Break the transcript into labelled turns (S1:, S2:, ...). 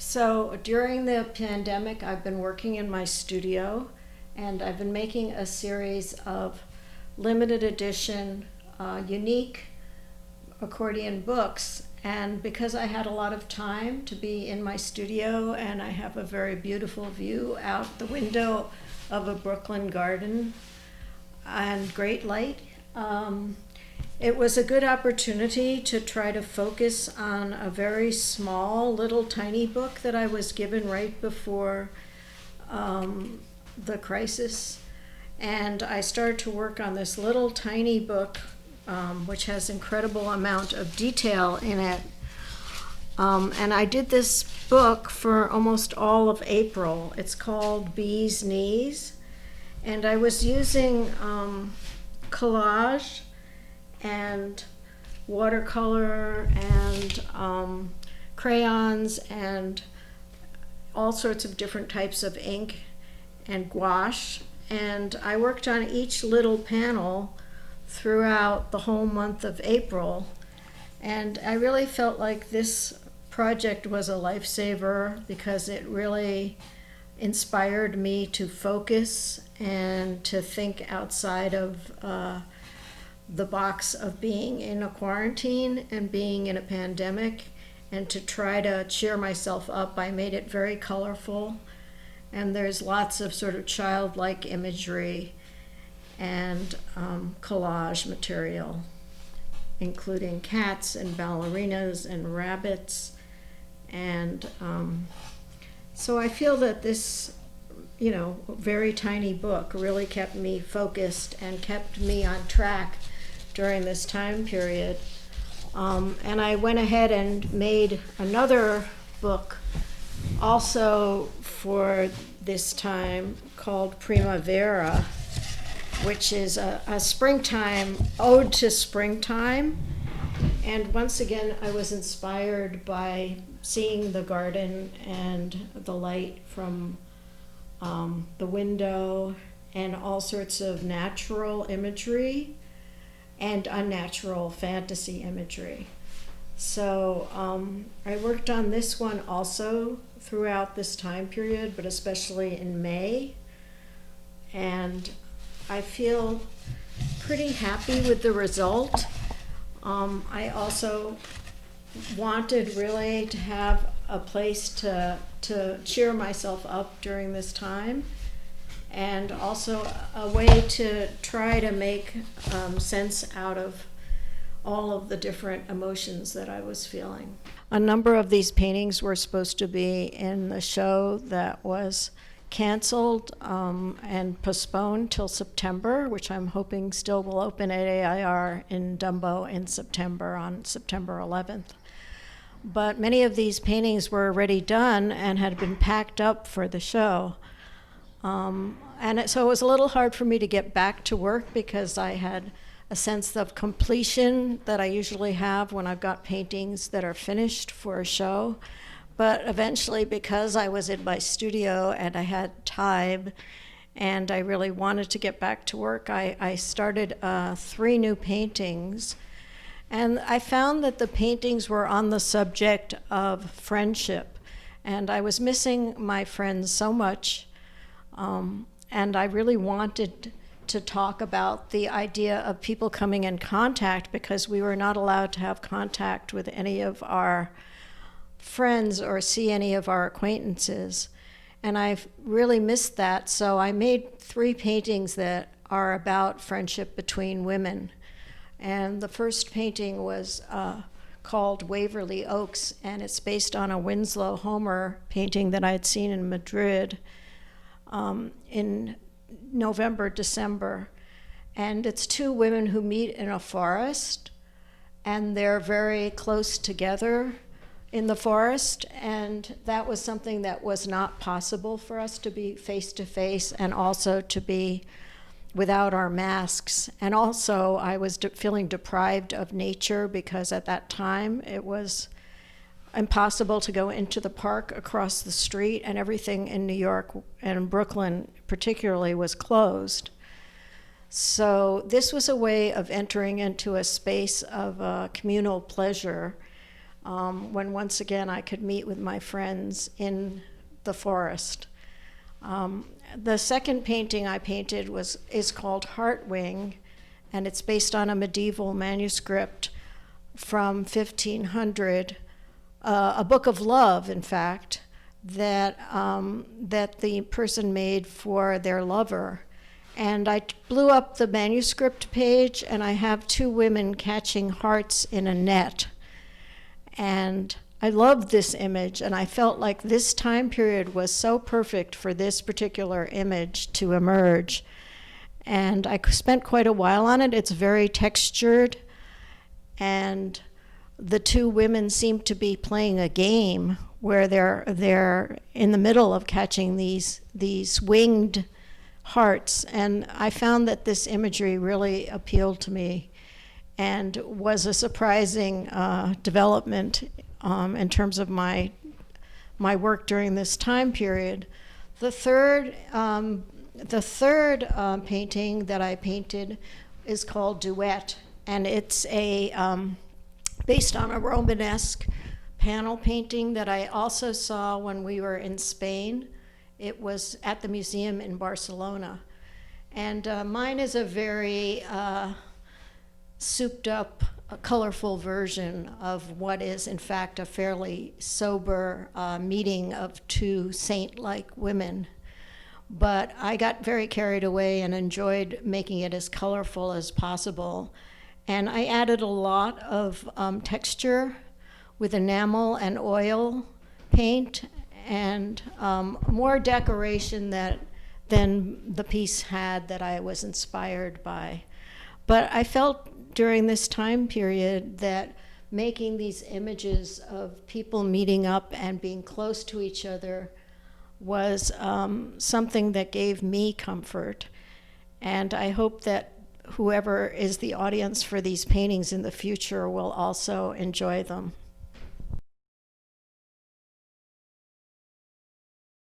S1: So during the pandemic, I've been working in my studio, and I've been making a series of limited edition, unique accordion books. And because I had a lot of time to be in my studio, and I have a very beautiful view out the window of a Brooklyn garden and great light, it was a good opportunity to try to focus on a very small, little tiny book that I was given right before the crisis. And I started to work on this little tiny book, which has incredible amount of detail in it. And I did this book for almost all of April. It's called Bee's Knees. And I was using collage and watercolor and crayons and all sorts of different types of ink and gouache. And I worked on each little panel throughout the whole month of April. And I really felt like this project was a lifesaver because it really inspired me to focus and to think outside of the box of being in a quarantine and being in a pandemic, and to try to cheer myself up. I made it very colorful, and there's lots of sort of childlike imagery and collage material, including cats and ballerinas and rabbits. And so I feel that this, very tiny book really kept me focused and kept me on track during this time period. And I went ahead and made another book also for this time called Primavera, which is a springtime ode to springtime. And once again, I was inspired by seeing the garden and the light from the window and all sorts of natural imagery and unnatural fantasy imagery. So I worked on this one also throughout this time period, but especially in May. And I feel pretty happy with the result. I also wanted really to have a place to cheer myself up during this time, and also a way to try to make sense out of all of the different emotions that I was feeling. A number of these paintings were supposed to be in the show that was canceled and postponed till September, which I'm hoping still will open at AIR in Dumbo in September, on September 11th. But many of these paintings were already done and had been packed up for the show. So it was a little hard for me to get back to work because I had a sense of completion that I usually have when I've got paintings that are finished for a show. But eventually, because I was in my studio and I had time and I really wanted to get back to work, I started 3 new paintings. And I found that the paintings were on the subject of friendship. And I was missing my friends so much. And I really wanted to talk about the idea of people coming in contact, because we were not allowed to have contact with any of our friends or see any of our acquaintances. And I've really missed that. So I made 3 paintings that are about friendship between women. And the first painting was called Waverly Oaks, and it's based on a Winslow Homer painting that I had seen in Madrid in November, December. And it's 2 women who meet in a forest, and they're very close together in the forest. And that was something that was not possible for us to be face to face, and also to be without our masks. And also I was feeling deprived of nature, because at that time it was impossible to go into the park across the street, and everything in New York and in Brooklyn particularly was closed. So this was a way of entering into a space of communal pleasure when once again I could meet with my friends in the forest. The second painting I painted is called Heartwing, and it's based on a medieval manuscript from 1500, a book of love, in fact, that the person made for their lover. And I blew up the manuscript page, and I have two women catching hearts in a net. And I loved this image, and I felt like this time period was so perfect for this particular image to emerge. And I spent quite a while on it. It's very textured, and the two women seem to be playing a game where they're in the middle of catching these winged hearts. And I found that this imagery really appealed to me and was a surprising development in terms of my work during this time period. The third painting that I painted is called Duet, and it's based on a Romanesque panel painting that I also saw when we were in Spain. It was at the museum in Barcelona. And mine is a very souped up, colorful version of what is in fact a fairly sober meeting of two saint-like women. But I got very carried away and enjoyed making it as colorful as possible. And I added a lot of texture with enamel and oil paint, and more decoration than the piece had that I was inspired by. But I felt during this time period that making these images of people meeting up and being close to each other was something that gave me comfort. And I hope that whoever is the audience for these paintings in the future will also enjoy them.